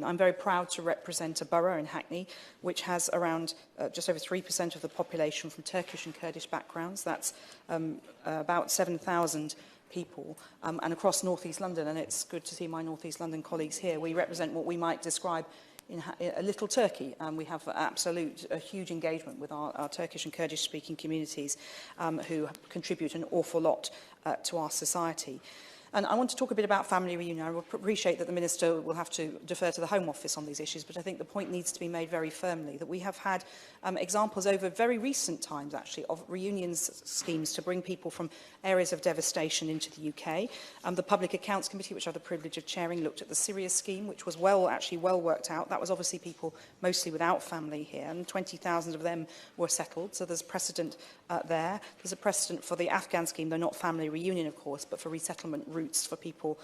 I'm very proud to represent a borough in Hackney, which has around just over 3% of the population from Turkish and Kurdish backgrounds. That's about 7,000 people, and across North East London, and it's good to see my North East London colleagues here. We represent what we might describe in a little Turkey, and we have a huge engagement with our Turkish and Kurdish speaking communities who contribute an awful lot to our society. And I want to talk a bit about family reunion. I appreciate that the Minister will have to defer to the Home Office on these issues, but I think the point needs to be made very firmly that we have had examples over very recent times, actually, of reunions schemes to bring people from areas of devastation into the UK. The Public Accounts Committee, which I have the privilege of chairing, looked at the Syria scheme, which was well worked out. That was obviously people mostly without family here, and 20,000 of them were settled, so there's precedent there. There's a precedent for the Afghan scheme, though not family reunion, of course, but for resettlement routes for people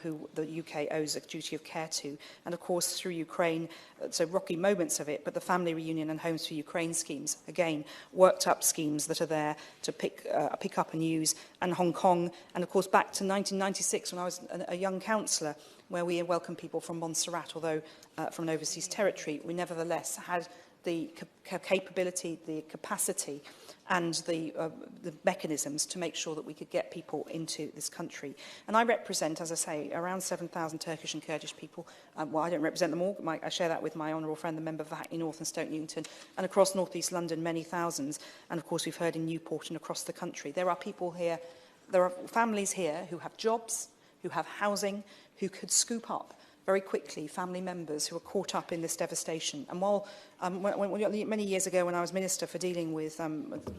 who the UK owes a duty of care to. And of course, through Ukraine, so rocky moments of it, but the family reunion and Homes for Ukraine schemes, again, worked up schemes that are there to pick up and use. And Hong Kong, and of course back to 1996 when I was a young councillor, where we welcomed people from Montserrat, although from an overseas territory, we nevertheless had the capability, the capacity and the mechanisms to make sure that we could get people into this country. And I represent, as I say, around 7,000 Turkish and Kurdish people. Well, I don't represent them all. I share that with my honourable friend, the member for Hackney North and Stoke Newington, and across North East London, many thousands. And of course, we've heard in Newport and across the country. There are people here, there are families here who have jobs, who have housing, who could scoop up very quickly family members who are caught up in this devastation. And while many years ago when I was Minister for dealing with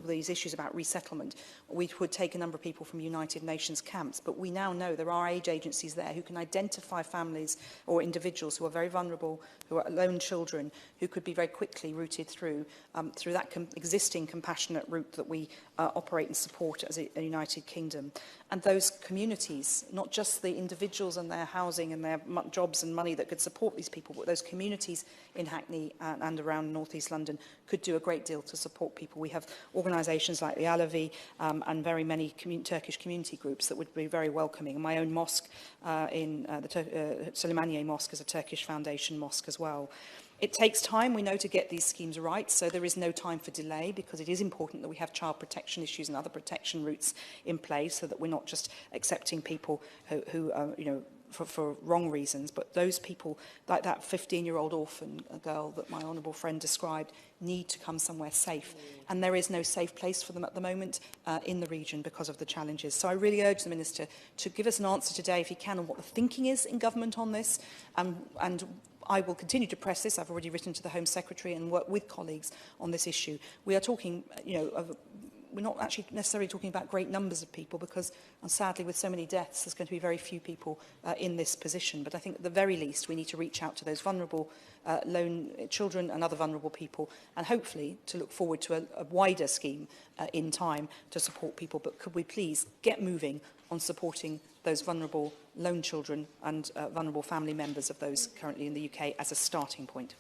these issues about resettlement, we would take a number of people from United Nations camps, but we now know there are aid agencies there who can identify families or individuals who are very vulnerable, who are lone children, who could be very quickly routed through that existing compassionate route that we operate and support as a United Kingdom. And those communities, not just the individuals and their housing and their jobs and money that could support these people, but those communities in Hackney and around North East London could do a great deal to support people. We have organisations like the Alevi and very many Turkish community groups that would be very welcoming. And my own mosque in the Suleymaniye Mosque is a Turkish Foundation mosque as well. It takes time, we know, to get these schemes right, so there is no time for delay, because it is important that we have child protection issues and other protection routes in place, so that we're not just accepting people who you know, for wrong reasons, but those people, like that 15-year-old orphan girl that my honourable friend described, need to come somewhere safe. And there is no safe place for them at the moment in the region because of the challenges. So I really urge the Minister to give us an answer today, if he can, on what the thinking is in government on this, and I will continue to press this. I've already written to the Home Secretary and work with colleagues on this issue. We are talking, you know, we're not actually necessarily talking about great numbers of people, because, sadly, with so many deaths, there's going to be very few people in this position. But I think at the very least, we need to reach out to those vulnerable lone children and other vulnerable people, and hopefully to look forward to a wider scheme in time to support people. But could we please get moving on supporting those vulnerable lone children and vulnerable family members of those currently in the UK as a starting point?